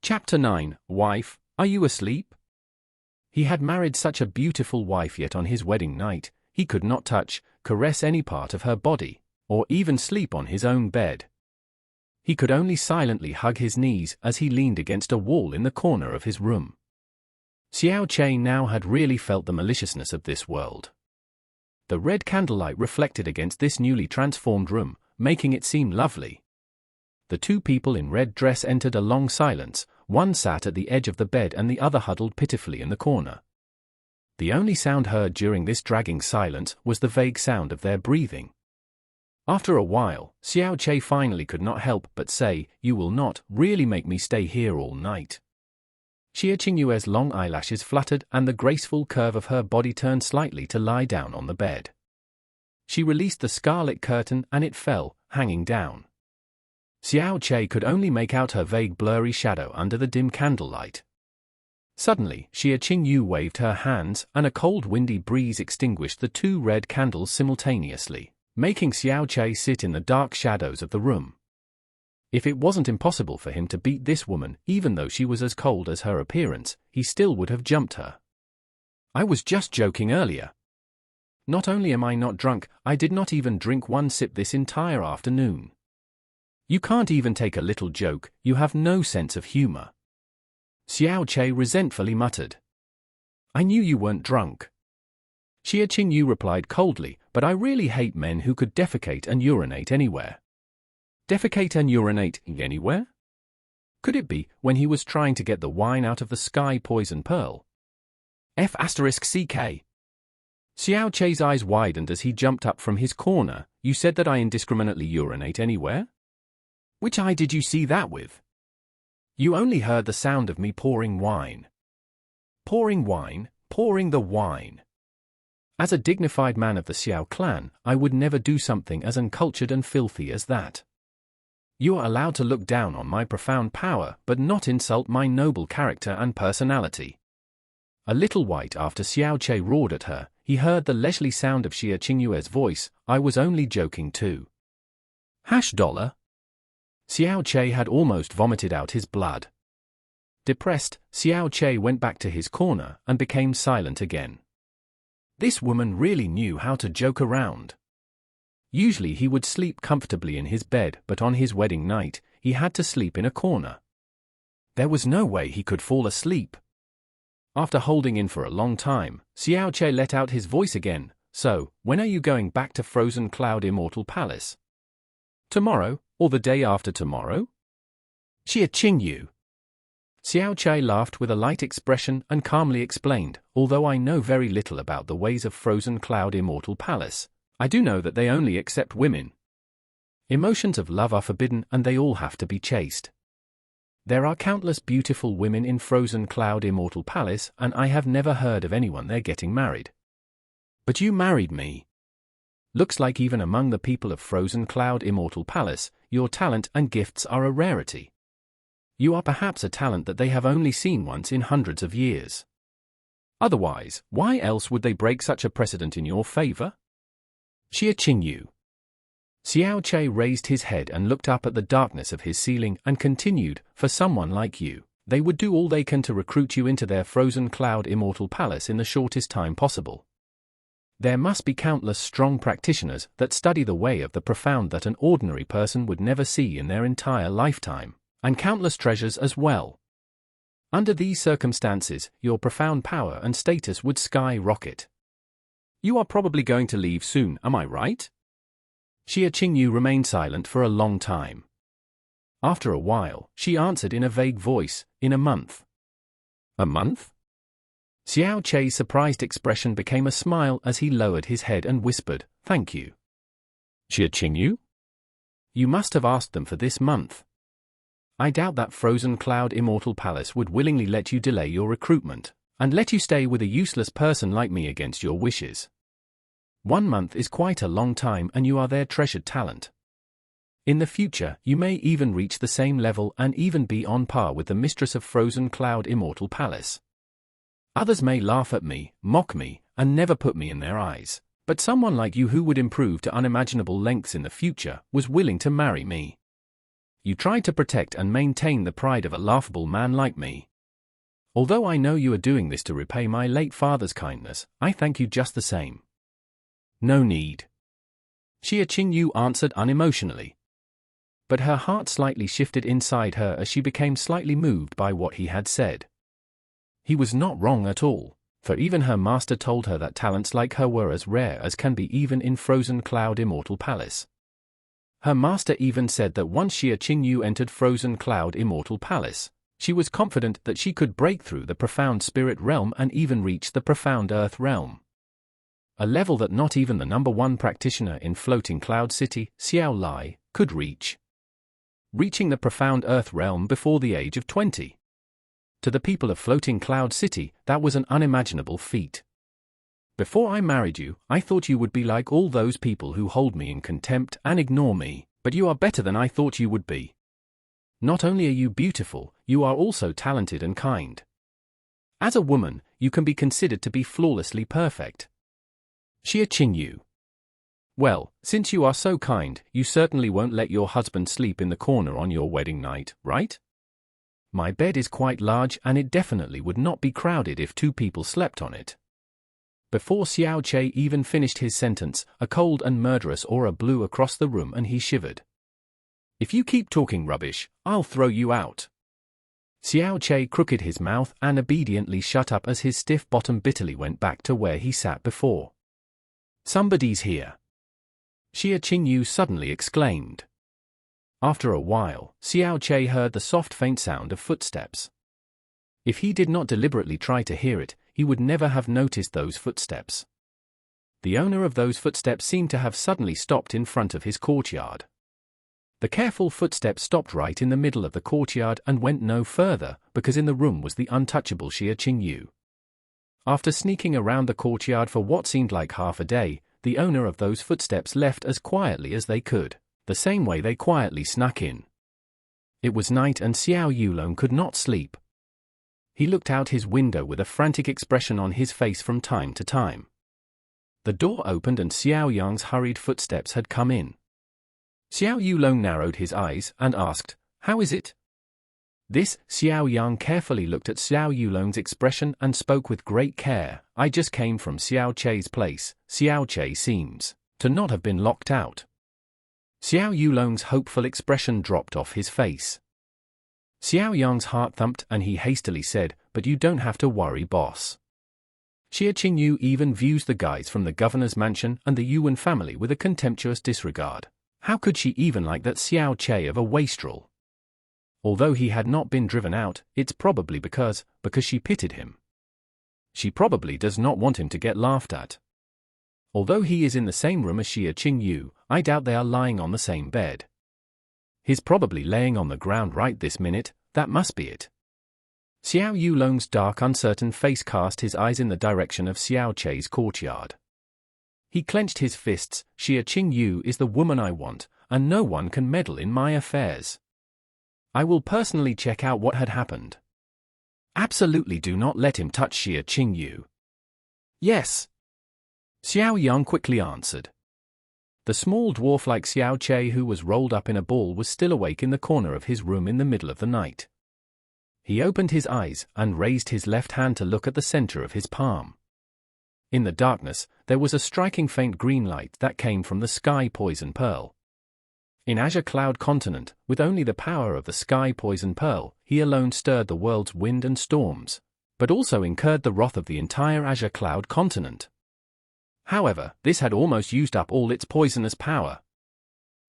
Chapter 9. Wife, are you asleep? He had married such a beautiful wife, yet on his wedding night, he could not touch, caress any part of her body, or even sleep on his own bed. He could only silently hug his knees as he leaned against a wall in the corner of his room. Xiao Che now had really felt the maliciousness of this world. The red candlelight reflected against this newly transformed room, making it seem lovely. The two people in red dress entered a long silence. One sat at the edge of the bed and the other huddled pitifully in the corner. The only sound heard during this dragging silence was the vague sound of their breathing. After a while, Xiao Che finally could not help but say, "You will not really make me stay here all night." Xie Qingyue's long eyelashes fluttered and the graceful curve of her body turned slightly to lie down on the bed. She released the scarlet curtain and it fell, hanging down. Xiao Che could only make out her vague blurry shadow under the dim candlelight. Suddenly, Xie Qingyu waved her hands and a cold windy breeze extinguished the two red candles simultaneously, making Xiao Che sit in the dark shadows of the room. If it wasn't impossible for him to beat this woman, even though she was as cold as her appearance, he still would have jumped her. "I was just joking earlier. Not only am I not drunk, I did not even drink one sip this entire afternoon. You can't even take a little joke, you have no sense of humor." Xiao Che resentfully muttered. "I knew you weren't drunk." Xie Qingyu replied coldly, "But I really hate men who could defecate and urinate anywhere." Defecate and urinate anywhere? Could it be when he was trying to get the wine out of the sky poison pearl? F***CK. Xiao Che's eyes widened as he jumped up from his corner. "You said that I indiscriminately urinate anywhere? Which eye did you see that with? You only heard the sound of me pouring wine." "Pouring wine? Pouring the wine?" As a dignified man of the Xiao clan, I would never do something as uncultured and filthy as that. You are allowed to look down on my profound power, but not insult my noble character and personality. A little white after Xiao Che roared at her, he heard the leisurely sound of Xie Qingyue's voice, "I was only joking too." $. Xiao Che had almost vomited out his blood. Depressed, Xiao Che went back to his corner and became silent again. This woman really knew how to joke around. Usually he would sleep comfortably in his bed, but on his wedding night, he had to sleep in a corner. There was no way he could fall asleep. After holding in for a long time, Xiao Che let out his voice again. "So, when are you going back to Frozen Cloud Immortal Palace? Tomorrow, or the day after tomorrow?" "Xie Qingyu." Xiao Che laughed with a light expression and calmly explained, "Although I know very little about the ways of Frozen Cloud Immortal Palace, I do know that they only accept women. Emotions of love are forbidden and they all have to be chaste. There are countless beautiful women in Frozen Cloud Immortal Palace and I have never heard of anyone there getting married. But you married me. Looks like even among the people of Frozen Cloud Immortal Palace, your talent and gifts are a rarity. You are perhaps a talent that they have only seen once in hundreds of years. Otherwise, why else would they break such a precedent in your favor?" Xie Qingyu. Xiao Che raised his head and looked up at the darkness of his ceiling and continued, "For someone like you, they would do all they can to recruit you into their Frozen Cloud Immortal Palace in the shortest time possible. There must be countless strong practitioners that study the way of the profound that an ordinary person would never see in their entire lifetime, and countless treasures as well. Under these circumstances, your profound power and status would skyrocket. You are probably going to leave soon, am I right?" Xie Qingyu remained silent for a long time. After a while, she answered in a vague voice, "In a month." "A month?" Xiao Che's surprised expression became a smile as he lowered his head and whispered, "Thank you." "Xie Qingyu? You must have asked them for this month. I doubt that Frozen Cloud Immortal Palace would willingly let you delay your recruitment, and let you stay with a useless person like me against your wishes. 1 month is quite a long time and you are their treasured talent. In the future, you may even reach the same level and even be on par with the mistress of Frozen Cloud Immortal Palace. Others may laugh at me, mock me, and never put me in their eyes, but someone like you who would improve to unimaginable lengths in the future was willing to marry me. You tried to protect and maintain the pride of a laughable man like me. Although I know you are doing this to repay my late father's kindness, I thank you just the same. No need. Xie Qingyu answered unemotionally. But her heart slightly shifted inside her as she became slightly moved by what he had said. He was not wrong at all, for even her master told her that talents like her were as rare as can be even in Frozen Cloud Immortal Palace. Her master even said that once Xie Qingyu entered Frozen Cloud Immortal Palace, she was confident that she could break through the profound spirit realm and even reach the profound earth realm. A level that not even the #1 practitioner in Floating Cloud City, Xiao Lai, could reach. Reaching the profound earth realm before the age of 20. To the people of Floating Cloud City, that was an unimaginable feat. Before I married you, I thought you would be like all those people who hold me in contempt and ignore me, but you are better than I thought you would be. Not only are you beautiful, you are also talented and kind. As a woman, you can be considered to be flawlessly perfect. Xie Qingyu. Well, since you are so kind, you certainly won't let your husband sleep in the corner on your wedding night, right? My bed is quite large and it definitely would not be crowded if 2 people slept on it. Before Xiao Che even finished his sentence, a cold and murderous aura blew across the room and he shivered. If you keep talking rubbish, I'll throw you out. Xiao Che crooked his mouth and obediently shut up as his stiff bottom bitterly went back to where he sat before. Somebody's here. Xie Qingyu suddenly exclaimed. After a while, Xiao Che heard the soft faint sound of footsteps. If he did not deliberately try to hear it, he would never have noticed those footsteps. The owner of those footsteps seemed to have suddenly stopped in front of his courtyard. The careful footsteps stopped right in the middle of the courtyard and went no further, because in the room was the untouchable Xie Qingyu. After sneaking around the courtyard for what seemed like half a day, the owner of those footsteps left as quietly as they could, the same way they quietly snuck in. It was night and Xiao Yulong could not sleep. He looked out his window with a frantic expression on his face from time to time. The door opened and Xiao Yang's hurried footsteps had come in. Xiao Yulong narrowed his eyes and asked, "How is it?" This, Xiao Yang carefully looked at Xiao Yulong's expression and spoke with great care. "I just came from Xiao Che's place. Xiao Che seems to not have been locked out." Xiao Yulong's hopeful expression dropped off his face. Xiao Yang's heart thumped and he hastily said, "But you don't have to worry, boss. Xie Qingyu even views the guys from the governor's mansion and the Yuan family with a contemptuous disregard. How could she even like that Xiao Che of a wastrel? Although he had not been driven out, it's probably because she pitied him. She probably does not want him to get laughed at. Although he is in the same room as Xie Qingyu, I doubt they are lying on the same bed. He's probably laying on the ground right this minute, that must be it." Xiao Yulong's dark uncertain face cast his eyes in the direction of Xiao Che's courtyard. He clenched his fists. "Xie Qingyu is the woman I want, and no one can meddle in my affairs. I will personally check out what had happened. Absolutely do not let him touch Xie Qingyu." "Yes," Xiao Yang quickly answered. The small dwarf like Xiao Che who was rolled up in a ball was still awake in the corner of his room in the middle of the night. He opened his eyes and raised his left hand to look at the center of his palm. In the darkness, there was a striking faint green light that came from the Sky Poison Pearl. In Azure Cloud Continent, with only the power of the Sky Poison Pearl, he alone stirred the world's wind and storms, but also incurred the wrath of the entire Azure Cloud Continent. However, this had almost used up all its poisonous power.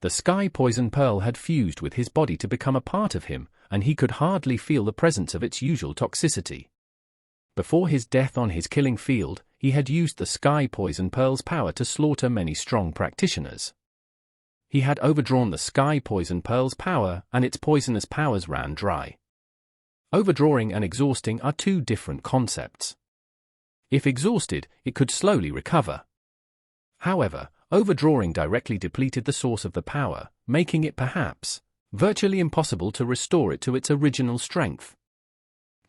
The Sky Poison Pearl had fused with his body to become a part of him, and he could hardly feel the presence of its usual toxicity. Before his death on his killing field, he had used the Sky Poison Pearl's power to slaughter many strong practitioners. He had overdrawn the Sky Poison Pearl's power, and its poisonous powers ran dry. Overdrawing and exhausting are 2 different concepts. If exhausted, it could slowly recover. However, overdrawing directly depleted the source of the power, making it perhaps virtually impossible to restore it to its original strength.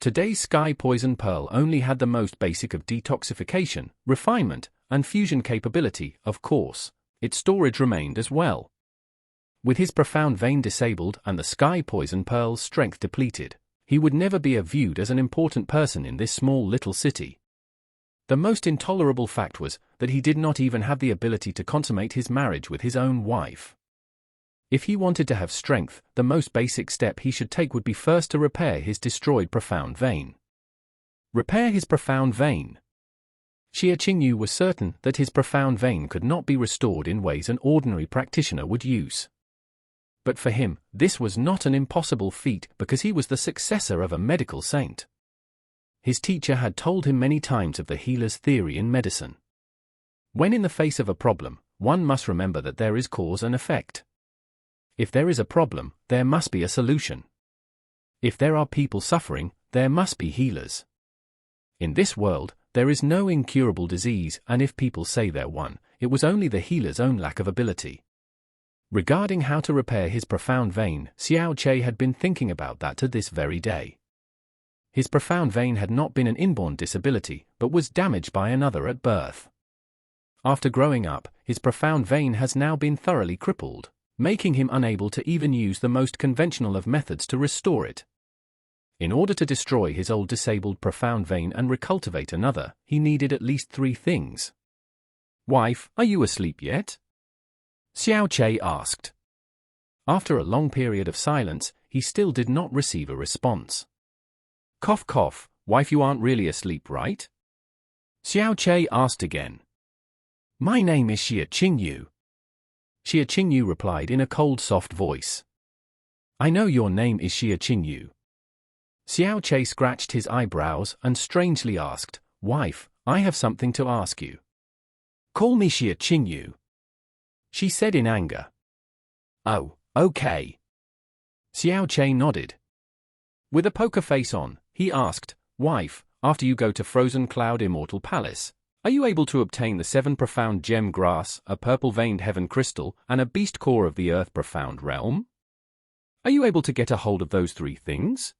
Today's Sky Poison Pearl only had the most basic of detoxification, refinement, and fusion capability. Of course, its storage remained as well. With his profound vein disabled and the sky poison pearl's strength depleted, he would never be viewed as an important person in this small little city. The most intolerable fact was that he did not even have the ability to consummate his marriage with his own wife. If he wanted to have strength, the most basic step he should take would be first to repair his destroyed profound vein. Repair his profound vein. Xie Qingyu was certain that his profound vein could not be restored in ways an ordinary practitioner would use. But for him, this was not an impossible feat because he was the successor of a medical saint. His teacher had told him many times of the healer's theory in medicine. When in the face of a problem, one must remember that there is cause and effect. If there is a problem, there must be a solution. If there are people suffering, there must be healers. In this world, there is no incurable disease, and if people say there one, it was only the healer's own lack of ability. Regarding how to repair his profound vein, Xiao Che had been thinking about that to this very day. His profound vein had not been an inborn disability, but was damaged by another at birth. After growing up, his profound vein has now been thoroughly crippled, making him unable to even use the most conventional of methods to restore it. In order to destroy his old disabled profound vein and recultivate another, he needed at least 3 things. "Wife, are you asleep yet?" Xiao Che asked. After a long period of silence, he still did not receive a response. Cough cough, wife, you aren't really asleep, right? Xiao Che asked again. "My name is Xie Qingyu." Xie Qingyu replied in a cold soft voice. "I know your name is Xie Qingyu." Xiao Che scratched his eyebrows and strangely asked, "Wife, I have something to ask you." "Call me Xie Qingyu," she said in anger. "Oh, okay." Xiao Che nodded. With a poker face on, he asked, "Wife, after you go to Frozen Cloud Immortal Palace, are you able to obtain the 7 profound gem grass, a purple-veined heaven crystal, and a beast core of the earth profound realm? Are you able to get a hold of those 3 things?"